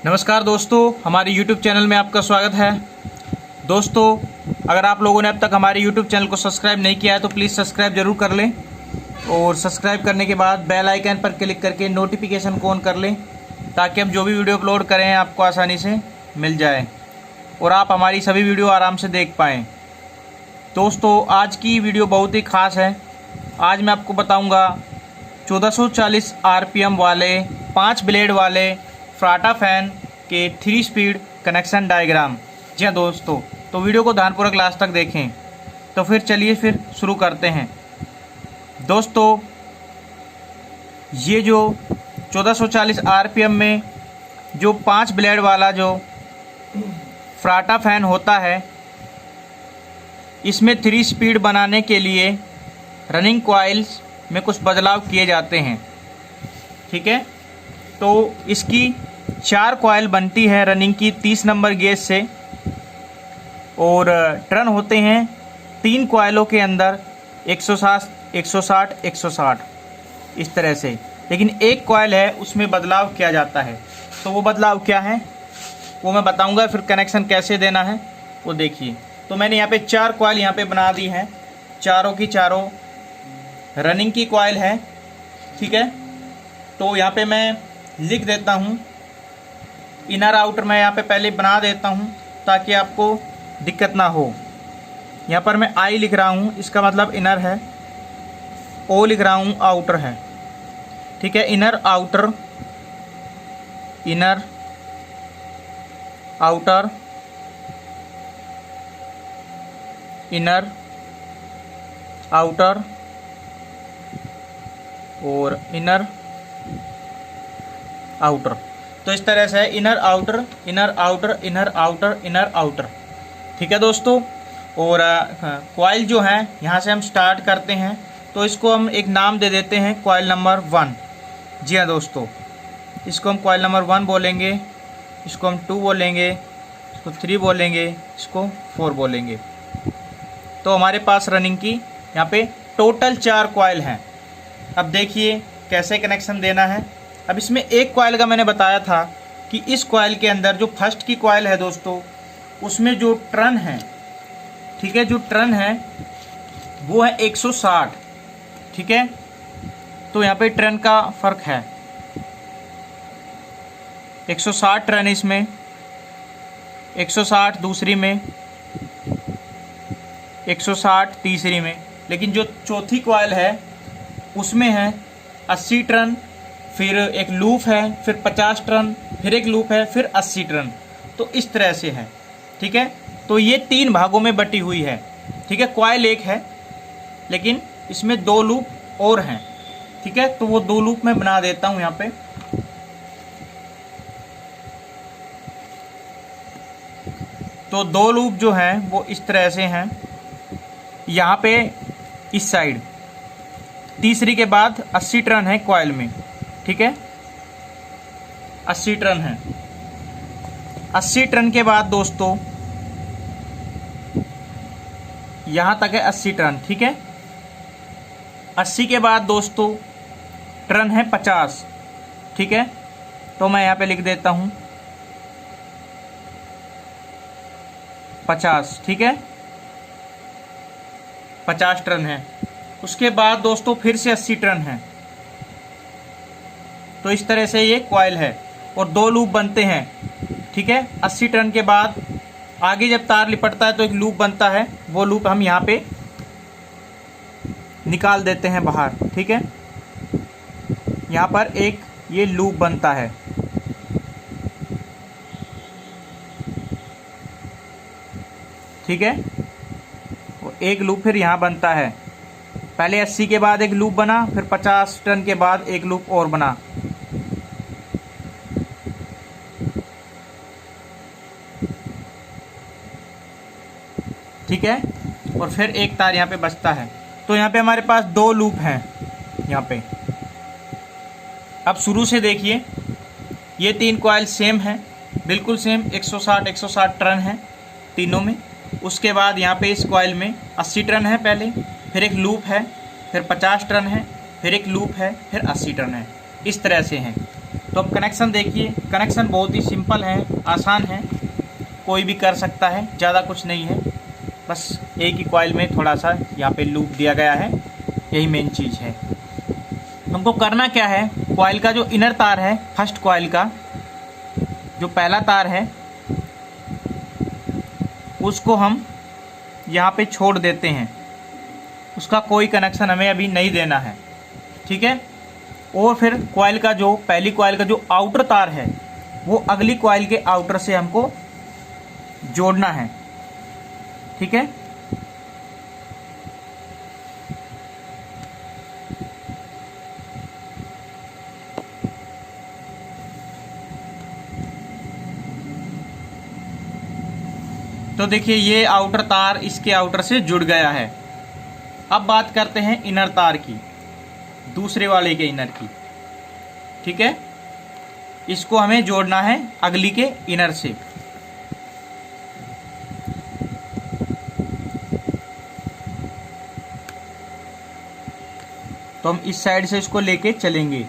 नमस्कार दोस्तों, हमारे YouTube चैनल में आपका स्वागत है। दोस्तों, अगर आप लोगों ने अब तक हमारे YouTube चैनल को सब्सक्राइब नहीं किया है तो प्लीज़ सब्सक्राइब ज़रूर कर लें और सब्सक्राइब करने के बाद बेल आइकन पर क्लिक करके नोटिफिकेशन को ऑन कर लें ताकि हम जो भी वीडियो अपलोड करें आपको आसानी से मिल जाए और आप हमारी सभी वीडियो आराम से देख पाएँ। दोस्तों, आज की वीडियो बहुत ही ख़ास है। आज मैं आपको बताऊँगा 1440 RPM वाले 5 ब्लेड वाले फ्राटा फैन के 3 स्पीड कनेक्शन डायग्राम। जी हाँ दोस्तों, तो वीडियो को ध्यानपूर्वक लास्ट तक देखें। तो फिर चलिए शुरू करते हैं। दोस्तों, ये जो 1440 RPM में जो 5 ब्लेड वाला जो फ्राटा फैन होता है, इसमें 3 स्पीड बनाने के लिए रनिंग कॉइल्स में कुछ बदलाव किए जाते हैं। ठीक है, तो इसकी 4 कॉइल बनती है रनिंग की 30 नंबर गेज से और टर्न होते हैं 3 कॉइलों के अंदर 160 160 160 इस तरह से। लेकिन एक कॉइल है उसमें बदलाव किया जाता है। तो वो बदलाव क्या है वो मैं बताऊंगा, फिर कनेक्शन कैसे देना है वो देखिए। तो मैंने यहाँ पे 4 कॉइल यहाँ पे बना दी हैं, चारों की चारों रनिंग की कॉइल है। ठीक है, तो यहाँ पे मैं लिख देता हूँ इनर आउटर। मैं यहाँ पे पहले बना देता हूँ ताकि आपको दिक्कत ना हो। यहाँ पर मैं आई लिख रहा हूँ, इसका मतलब इनर है। ओ लिख रहा हूँ, आउटर है। ठीक है, inner outer, inner outer, inner outer और इनर आउटर। तो इस तरह से inner outer, inner outer, inner outer, inner outer. ठीक है दोस्तों, और कॉइल जो है यहाँ से हम स्टार्ट करते हैं। तो इसको हम एक नाम दे देते हैं कॉइल नंबर 1। जी हाँ दोस्तों, इसको हम कॉइल नंबर 1 बोलेंगे, इसको हम 2 बोलेंगे, इसको 3 बोलेंगे, इसको 4 बोलेंगे। तो हमारे पास रनिंग की यहाँ पे टोटल 4 कॉइल हैं। अब देखिए कैसे कनेक्शन देना है। अब इसमें एक कॉइल का मैंने बताया था कि इस कॉइल के अंदर जो फर्स्ट की कॉइल है दोस्तों, उसमें जो टर्न है, ठीक है, जो टर्न है वो है 160। ठीक है, तो यहाँ पे टर्न का फ़र्क है, 160 टर्न इसमें, 160 दूसरी में, 160 तीसरी में। लेकिन जो चौथी कॉइल है उसमें है 80 टर्न, फिर एक लूप है, फिर 50 टर्न, फिर एक लूप है, फिर 80 टर्न। तो इस तरह से है। ठीक है, तो ये 3 भागों में बटी हुई है। ठीक है, कॉइल एक है लेकिन इसमें 2 लूप और हैं। ठीक है, तो वो 2 लूप मैं बना देता हूं यहाँ पे। तो 2 लूप जो हैं वो इस तरह से हैं। यहाँ पे इस साइड तीसरी के बाद 80 टर्न है कॉइल में। ठीक है, 80 टर्न है। 80 टर्न के बाद दोस्तों यहां तक है 80 टर्न। ठीक है, 80 के बाद दोस्तों टर्न है 50। ठीक है, तो मैं यहां पे लिख देता हूं 50। ठीक है, 50 टर्न है। उसके बाद दोस्तों फिर से 80 टर्न है। तो इस तरह से ये कॉइल है और 2 लूप बनते हैं। ठीक है, 80 टर्न के बाद आगे जब तार लिपटता है तो एक लूप बनता है, वो लूप हम यहाँ पे निकाल देते हैं बाहर। ठीक है, यहाँ पर एक ये लूप बनता है। ठीक है, और एक लूप फिर यहाँ बनता है। पहले 80 के बाद एक लूप बना, फिर 50 टर्न के बाद एक लूप और बना। ठीक है, और फिर एक तार यहाँ पे बचता है। तो यहाँ पे हमारे पास 2 लूप हैं यहाँ पे। अब शुरू से देखिए, ये 3 कॉइल सेम है, बिल्कुल सेम, 160 160 टर्न है तीनों में। उसके बाद यहाँ पे इस कॉइल में 80 टर्न है पहले, फिर एक लूप है, फिर 50 टर्न है, फिर एक लूप है, फिर 80 टर्न है। इस तरह से हैं। तो अब कनेक्शन देखिए, कनेक्शन बहुत ही सिंपल है, आसान है, कोई भी कर सकता है, ज़्यादा कुछ नहीं है। बस एक ही कॉइल में थोड़ा सा यहाँ पे लूप दिया गया है, यही मेन चीज़ है। हमको करना क्या है, कॉइल का जो इनर तार है, फर्स्ट कॉइल का जो पहला तार है उसको हम यहाँ पे छोड़ देते हैं, उसका कोई कनेक्शन हमें अभी नहीं देना है, ठीक है। और फिर कॉइल का जो पहली कॉइल का जो आउटर तार है वो अगली कॉइल के आउटर से हमको जोड़ना है, ठीक है। तो देखिए ये आउटर तार इसके आउटर से जुड़ गया है। अब बात करते हैं इनर तार की, दूसरे वाले के इनर की, ठीक है। इसको हमें जोड़ना है अगली के इनर से। तो हम इस साइड से इसको लेके चलेंगे।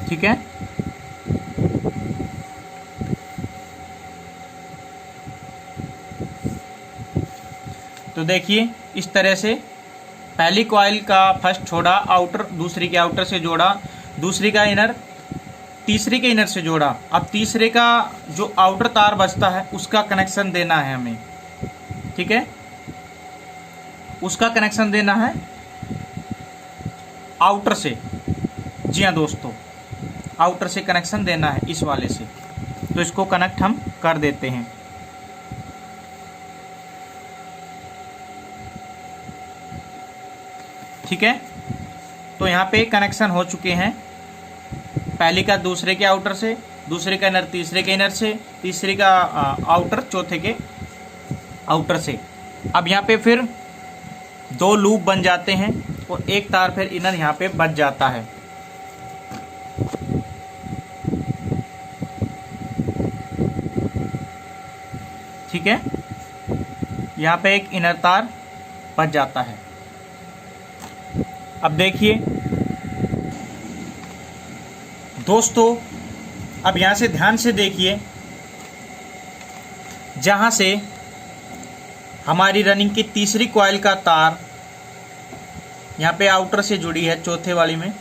ठीक है, तो देखिए इस तरह से पहली कॉइल का फर्स्ट छोड़ा आउटर, दूसरी के आउटर से जोड़ा, दूसरी का इनर तीसरी के इनर से जोड़ा। अब तीसरे का जो आउटर तार बचता है उसका कनेक्शन देना है हमें, ठीक है। उसका कनेक्शन देना है आउटर से, जी हाँ दोस्तों, आउटर से कनेक्शन देना है इस वाले से। तो इसको कनेक्ट हम कर देते हैं। ठीक है, तो यहाँ पे कनेक्शन हो चुके हैं, पहली का दूसरे के आउटर से, दूसरे का इनर तीसरे के इनर से, तीसरे का आउटर चौथे के आउटर से। अब यहाँ पे फिर दो लूप बन जाते हैं और एक तार फिर इनर यहाँ पे बच जाता है। ठीक है, यहाँ पे एक इनर तार बच जाता है। अब देखिए दोस्तों, अब यहाँ से ध्यान से देखिए, जहाँ से हमारी रनिंग की तीसरी कॉइल का तार यहाँ पे आउटर से जुड़ी है चौथे वाली में,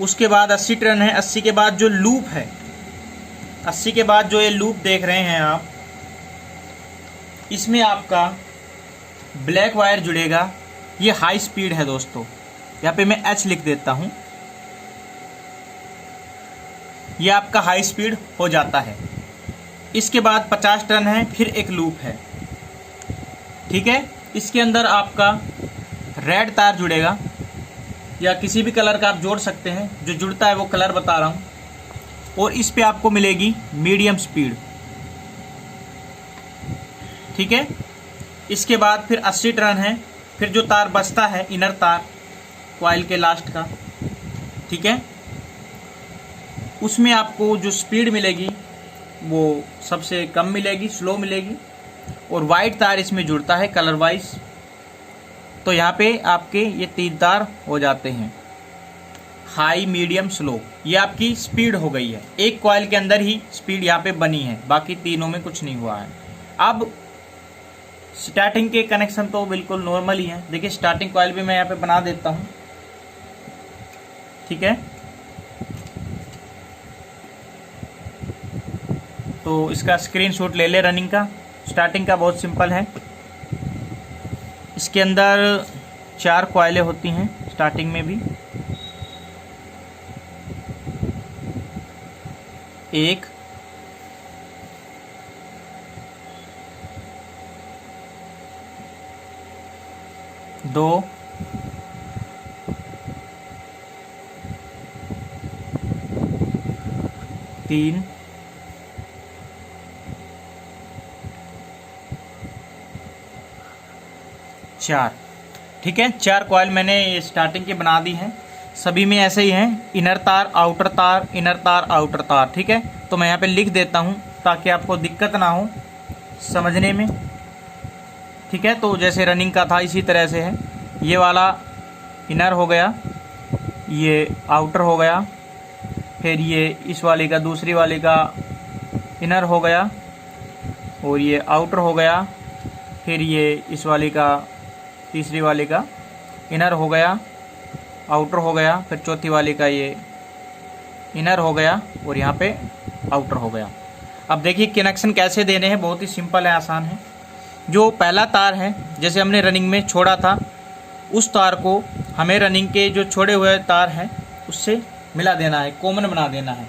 उसके बाद 80 टर्न है, 80 के बाद जो लूप है, 80 के बाद जो ये लूप देख रहे हैं आप, इसमें आपका ब्लैक वायर जुड़ेगा। ये हाई स्पीड है दोस्तों, यहाँ पे मैं H लिख देता हूँ, ये आपका हाई स्पीड हो जाता है। इसके बाद 50 टर्न है, फिर एक लूप है, ठीक है। इसके अंदर आपका रेड तार जुड़ेगा, या किसी भी कलर का आप जोड़ सकते हैं, जो जुड़ता है वो कलर बता रहा हूँ। और इस पे आपको मिलेगी मीडियम स्पीड, ठीक है। इसके बाद फिर 80 टर्न है, फिर जो तार बचता है इनर तार कॉइल के लास्ट का, ठीक है, उसमें आपको जो स्पीड मिलेगी वो सबसे कम मिलेगी, स्लो मिलेगी। और वाइट तार इसमें जुड़ता है कलर वाइज। तो यहाँ पे आपके ये 3 तार हो जाते हैं, हाई मीडियम स्लो। ये आपकी स्पीड हो गई है, एक कॉइल के अंदर ही स्पीड यहाँ पे बनी है, बाकी तीनों में कुछ नहीं हुआ है। अब स्टार्टिंग के कनेक्शन तो बिल्कुल नॉर्मल ही है। देखिए स्टार्टिंग कॉइल भी मैं यहाँ पे बना देता हूँ, ठीक है। तो इसका स्क्रीनशॉट ले ले रनिंग का। स्टार्टिंग का बहुत सिंपल है, इसके अंदर 4 कॉइलें होती हैं स्टार्टिंग में भी, 1 2 3 4, ठीक है। 4 कॉइल मैंने स्टार्टिंग की बना दी हैं। सभी में ऐसे ही हैं, इनर तार, आउटर तार, इनर तार, आउटर तार। ठीक है, तो मैं यहाँ पे लिख देता हूँ ताकि आपको दिक्कत ना हो समझने में। ठीक है, तो जैसे रनिंग का था इसी तरह से है। ये वाला इनर हो गया, ये आउटर हो गया, फिर ये इस वाले का, दूसरी वाले का इनर हो गया, और ये आउटर हो गया, फिर ये इस वाले का, तीसरी वाले का इनर हो गया, आउटर हो गया, फिर चौथी वाले का ये इनर हो गया, और यहाँ पे आउटर हो गया। अब देखिए कनेक्शन कैसे देने हैं, बहुत ही सिंपल है, आसान है। जो पहला तार है, जैसे हमने रनिंग में छोड़ा था, उस तार को हमें रनिंग के जो छोड़े हुए तार हैं उससे मिला देना है, कॉमन बना देना है।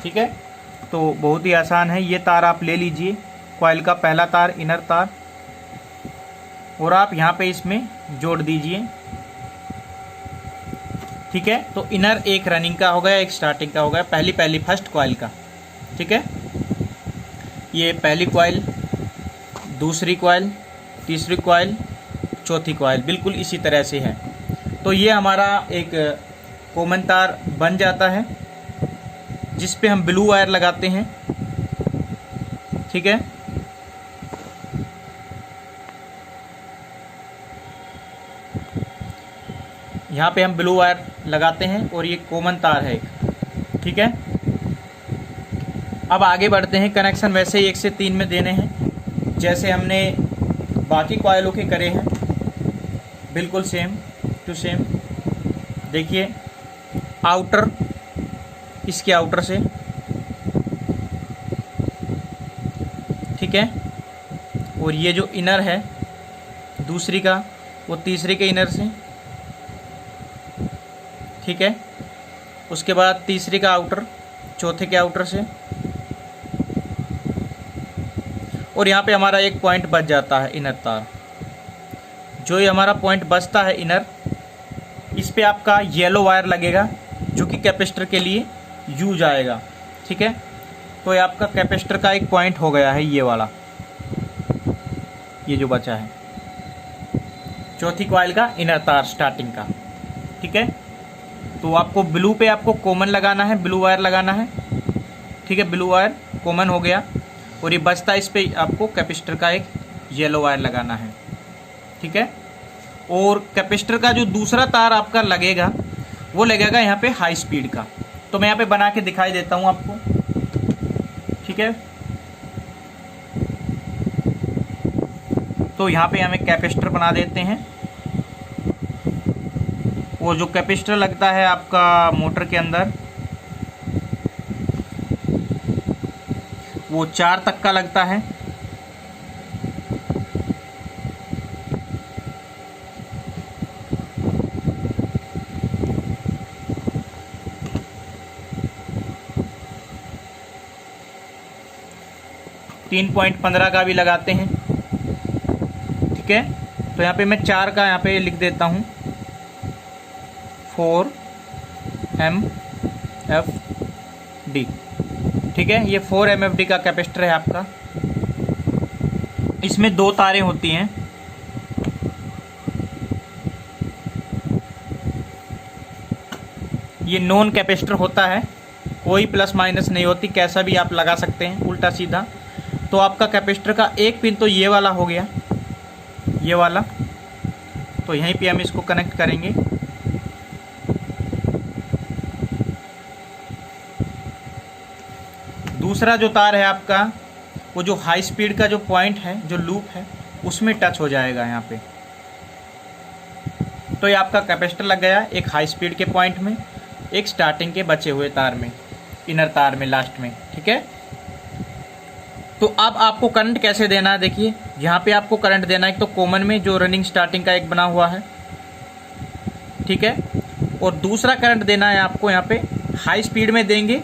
ठीक है, तो बहुत ही आसान है। ये तार आप ले लीजिए, कॉइल का पहला तार, इनर तार, और आप यहाँ पे इसमें जोड़ दीजिए। ठीक है, तो इनर एक रनिंग का हो गया, एक स्टार्टिंग का हो गया, पहली फर्स्ट कॉइल का। ठीक है, ये पहली कॉइल, दूसरी कॉइल, तीसरी कॉइल, चौथी कॉइल, बिल्कुल इसी तरह से है। तो ये हमारा एक कॉमन तार बन जाता है, जिस पे हम ब्लू वायर लगाते हैं। ठीक है, यहाँ पे हम ब्लू वायर लगाते हैं और ये कॉमन तार है। ठीक है, अब आगे बढ़ते हैं। कनेक्शन वैसे ही 1 से 3 में देने हैं, जैसे हमने बाकी कॉइलों के करे हैं, बिल्कुल सेम टू सेम। देखिए, आउटर इसके आउटर से, ठीक है, और ये जो इनर है दूसरी का, वो तीसरी के इनर से। ठीक है, उसके बाद तीसरी का आउटर चौथे के आउटर से, और यहाँ पे हमारा एक पॉइंट बच जाता है, इनर तार। जो ये हमारा पॉइंट बचता है इनर, इस पे आपका येलो वायर लगेगा, जो कि कैपेसिटर के लिए यूज आएगा। ठीक है, तो ये आपका कैपेसिटर का एक पॉइंट हो गया है, ये वाला, ये जो बचा है चौथी कॉइल का इनर तार स्टार्टिंग का। ठीक है, तो आपको ब्लू पे आपको कॉमन लगाना है, ब्लू वायर लगाना है। ठीक है, ब्लू वायर कॉमन हो गया, और ये बचता, इस पे आपको कैपेसिटर का एक येलो वायर लगाना है। ठीक है, और कैपेसिटर का जो दूसरा तार आपका लगेगा, वो लगेगा यहाँ पे हाई स्पीड का। तो मैं यहाँ पे बना के दिखाई देता हूँ आपको। ठीक है, तो यहाँ पे हम एक कैपेसिटर बना देते हैं। वो जो कैपेसिटर लगता है आपका मोटर के अंदर, वो 4 तक का लगता है। .15 का भी लगाते हैं। ठीक है, तो यहाँ पे मैं 4 का यहाँ पे लिख देता हूँ, 4MFD। ठीक है, ये 4MFD का कैपेसिटर है आपका। इसमें 2 तारें होती हैं, ये नॉन कैपेसिटर होता है, कोई प्लस माइनस नहीं होती, कैसा भी आप लगा सकते हैं, उल्टा सीधा। तो आपका कैपेसिटर का एक पिन तो ये वाला हो गया, ये वाला, तो यहीं पे हम इसको कनेक्ट करेंगे। दूसरा जो तार है आपका, वो जो हाई स्पीड का जो पॉइंट है, जो लूप है, उसमें टच हो जाएगा यहाँ पे। तो ये आपका कैपेसिटर लग गया एक हाई स्पीड के पॉइंट में, एक स्टार्टिंग के बचे हुए तार में, इनर तार में, लास्ट में। ठीक है, तो अब आपको करंट कैसे देना है, देखिए यहाँ पे आपको करंट देना है, एक तो कॉमन में जो रनिंग स्टार्टिंग का एक बना हुआ है। ठीक है, और दूसरा करंट देना है आपको यहाँ पे हाई स्पीड में देंगे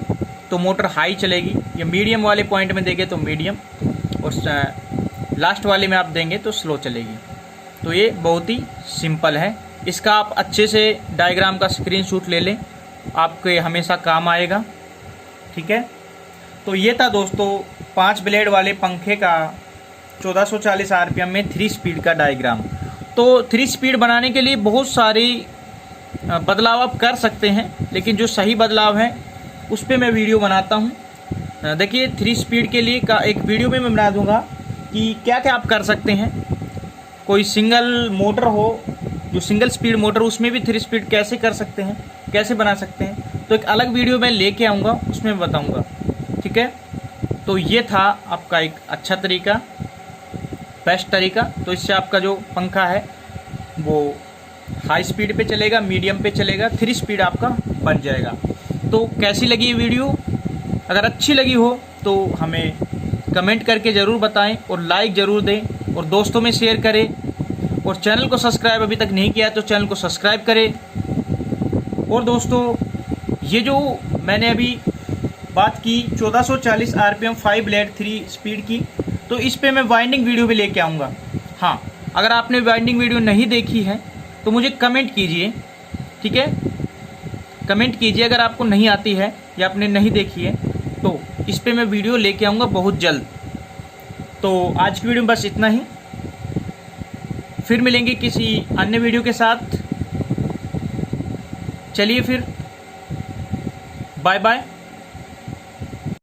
तो मोटर हाई चलेगी, या मीडियम वाले पॉइंट में देंगे तो मीडियम, और लास्ट वाले में आप देंगे तो स्लो चलेगी। तो ये बहुत ही सिंपल है। इसका आप अच्छे से डायग्राम का स्क्रीनशॉट ले लें, आपके हमेशा काम आएगा। ठीक है, तो ये था दोस्तों 5 ब्लेड वाले पंखे का 1440 RPM में 3 स्पीड का डायग्राम। तो 3 स्पीड बनाने के लिए बहुत सारी बदलाव आप कर सकते हैं, लेकिन जो सही बदलाव है उस पर मैं वीडियो बनाता हूँ। देखिए 3 स्पीड के लिए का एक वीडियो में मैं बना दूंगा कि क्या क्या आप कर सकते हैं। कोई सिंगल मोटर हो, जो सिंगल स्पीड मोटर, उसमें भी 3 स्पीड कैसे कर सकते हैं, कैसे बना सकते हैं, तो एक अलग वीडियो मैं लेके आऊँगा, उसमें बताऊँगा। ठीक है, तो ये था आपका एक अच्छा तरीका, बेस्ट तरीका। तो इससे आपका जो पंखा है वो हाई स्पीड पे चलेगा, मीडियम पे चलेगा, 3 स्पीड आपका बन जाएगा। तो कैसी लगी ये वीडियो? अगर अच्छी लगी हो तो हमें कमेंट करके ज़रूर बताएं और लाइक ज़रूर दें और दोस्तों में शेयर करें, और चैनल को सब्सक्राइब अभी तक नहीं किया तो चैनल को सब्सक्राइब करें। और दोस्तों, ये जो मैंने अभी बात की 1440 RPM 5 ब्लेड 3 स्पीड की, तो इस पे मैं वाइंडिंग वीडियो भी लेके आऊँगा। हाँ, अगर आपने वाइंडिंग वीडियो नहीं देखी है तो मुझे कमेंट कीजिए। ठीक है, कमेंट कीजिए अगर आपको नहीं आती है या आपने नहीं देखी है, तो इस पे मैं वीडियो लेके आऊँगा बहुत जल्द। तो आज की वीडियो में बस इतना ही, फिर मिलेंगे किसी अन्य वीडियो के साथ। चलिए फिर, बाय बाय।